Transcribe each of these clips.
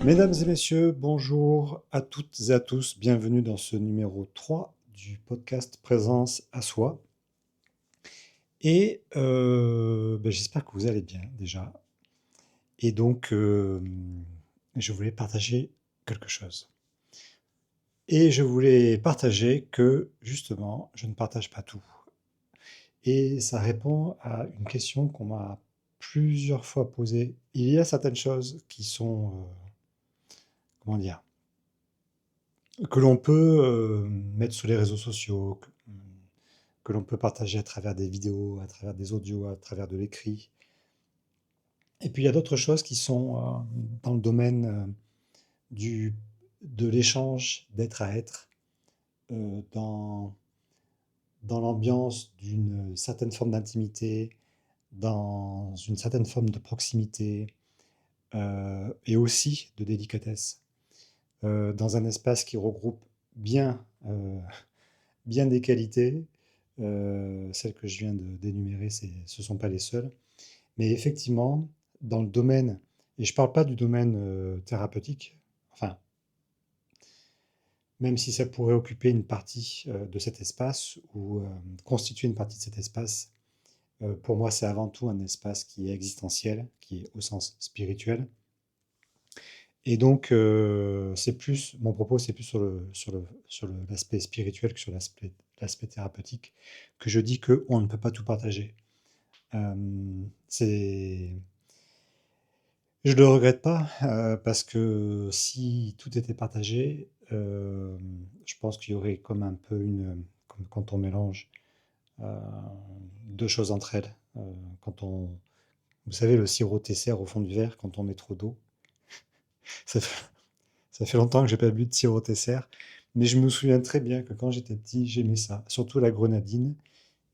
Mesdames et messieurs, bonjour à toutes et à tous. Bienvenue dans ce numéro 3 du podcast Présence à soi. Et j'espère que vous allez bien déjà. Et donc, je voulais partager quelque chose. Et je voulais partager que, justement, je ne partage pas tout. Et ça répond à une question qu'on m'a plusieurs fois posée. Il y a certaines choses qui sont, comment dire, que l'on peut mettre sur les réseaux sociaux, que l'on peut partager à travers des vidéos, à travers des audios, à travers de l'écrit. Et puis il y a d'autres choses qui sont dans le domaine du, de l'échange d'être à être, dans, dans l'ambiance d'une certaine forme d'intimité, dans une certaine forme de proximité et aussi de délicatesse, dans un espace qui regroupe bien, bien des qualités. Celles que je viens d'énumérer, ce ne sont pas les seules. Mais effectivement, dans le domaine, et je ne parle pas du domaine thérapeutique, enfin, même si ça pourrait occuper une partie de cet espace ou constituer une partie de cet espace, pour moi, c'est avant tout un espace qui est existentiel, qui est au sens spirituel. Et donc, c'est plus, mon propos, c'est plus sur l'aspect spirituel que sur l'aspect thérapeutique, que je dis qu'on ne peut pas tout partager. Euh, c'est Je le regrette pas, parce que si tout était partagé, je pense qu'il y aurait comme un peu comme quand on mélange heu, 2 choses entre elles, quand on vous savez le sirop Tesser au fond du verre quand on met trop d'eau? Ça fait ça fait longtemps que j'ai pas bu de sirop Tesser, mais je me souviens très bien que quand j'étais petit, j'aimais ça, surtout la grenadine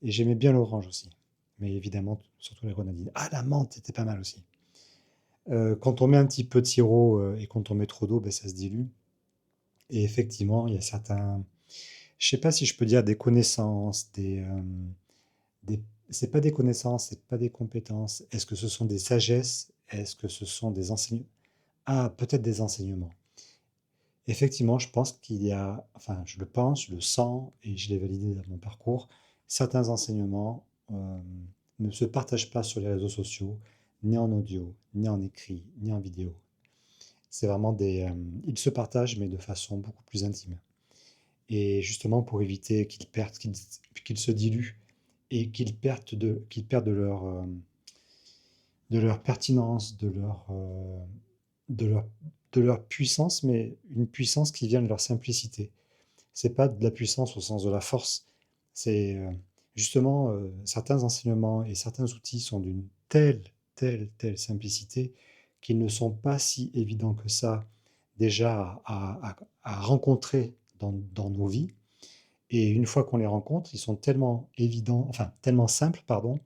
et j'aimais bien l'orange aussi, mais évidemment surtout la grenadine. Ah la menthe était pas mal aussi. Quand on met un petit peu de sirop, et quand on met trop d'eau, ben ça se dilue. Et effectivement, il y a certains, je sais pas si je peux dire des connaissances, des c'est pas des connaissances, c'est pas des compétences. Est-ce que ce sont des sagesses? Est-ce que ce sont des enseignements? Ah, peut-être des enseignements. Effectivement, je pense qu'il y a, enfin, je le pense, je le sens et je l'ai validé dans mon parcours. Certains enseignements ne se partagent pas sur les réseaux sociaux, ni en audio, ni en écrit, ni en vidéo. C'est vraiment ils se partagent, mais de façon beaucoup plus intime. Et justement pour éviter qu'ils perdent, qu'ils se diluent et qu'ils perdent de leur pertinence, de leur, de leur puissance, mais une puissance qui vient de leur simplicité. C'est pas de la puissance au sens de la force. C'est justement certains enseignements et certains outils sont d'une telle simplicité qu'ils ne sont pas si évidents que ça déjà à rencontrer dans nos vies. Et une fois qu'on les rencontre, ils sont tellement évidents, enfin tellement simples, pardon,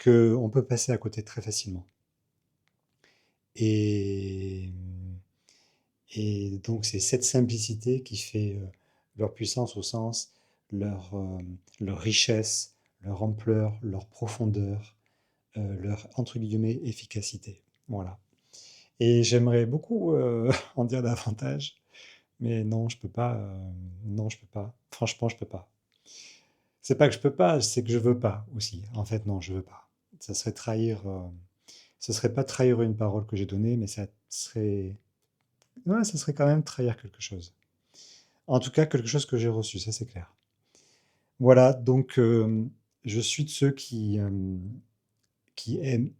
qu'on peut passer à côté très facilement. Et, et donc c'est cette simplicité qui fait leur puissance au sens, leur, euh, leur richesse, leur ampleur, leur profondeur, leur entre guillemets efficacité. Voilà. Et j'aimerais beaucoup en dire davantage, mais non, je peux pas. Non, je peux pas. Franchement, je peux pas. C'est pas que je peux pas, c'est que je veux pas aussi. En fait, non, je veux pas. Ça serait trahir. Ce serait pas trahir une parole que j'ai donnée, mais ça serait. Ouais, ça serait quand même trahir quelque chose. En tout cas, quelque chose que j'ai reçu, ça c'est clair. Voilà, donc je suis de ceux qui aiment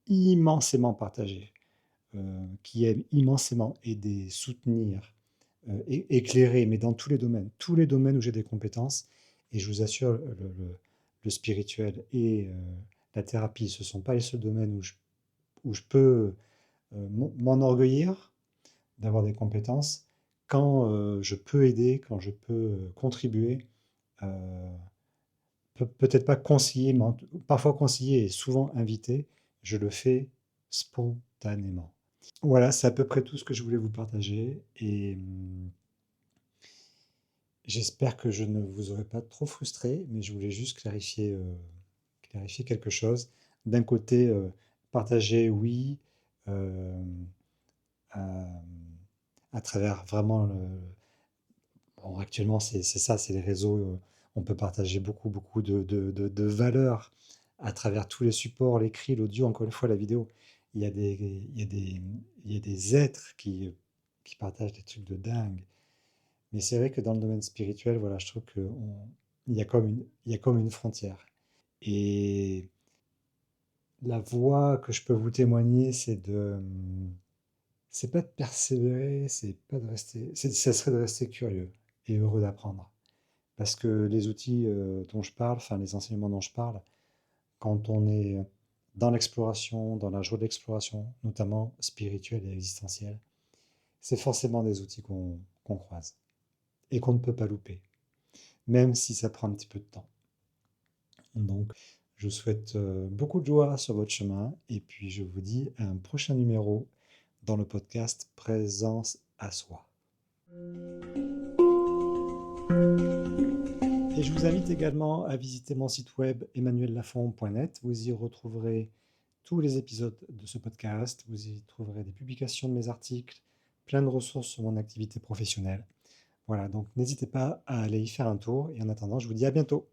immensément partager, qui aiment immensément aider, soutenir, éclairer, mais dans tous les domaines où j'ai des compétences. Et je vous assure, le spirituel et la thérapie, ce ne sont pas les seuls domaines où je peux m'enorgueillir d'avoir des compétences. Quand je peux aider, quand je peux contribuer, euh, peut-être pas conseiller, mais parfois conseiller et souvent inviter, je le fais spontanément. Voilà, c'est à peu près tout ce que je voulais vous partager et j'espère que je ne vous aurai pas trop frustré, mais je voulais juste clarifier quelque chose. D'un côté, partager, oui, euh, à travers vraiment bon, actuellement, c'est ça, c'est les réseaux. On peut partager beaucoup, beaucoup de valeurs à travers tous les supports, l'écrit, l'audio, encore une fois, la vidéo. Il y a des, il y a des, il y a des êtres qui partagent des trucs de dingue. Mais c'est vrai que dans le domaine spirituel, voilà, je trouve il y a comme une frontière. Et la voie que je peux vous témoigner, c'est pas de persévérer, c'est pas de rester, ça serait de rester curieux et heureux d'apprendre. Parce que les outils dont je parle, enfin les enseignements dont je parle, quand on est dans l'exploration, dans la joie de l'exploration, notamment spirituelle et existentielle, c'est forcément des outils qu'on croise et qu'on ne peut pas louper, même si ça prend un petit peu de temps. Donc, je vous souhaite beaucoup de joie sur votre chemin et puis je vous dis à un prochain numéro dans le podcast Présence à soi. Et je vous invite également à visiter mon site web emmanuellafont.net. Vous y retrouverez tous les épisodes de ce podcast. Vous y trouverez des publications de mes articles, plein de ressources sur mon activité professionnelle. Voilà, donc n'hésitez pas à aller y faire un tour. Et en attendant, je vous dis à bientôt.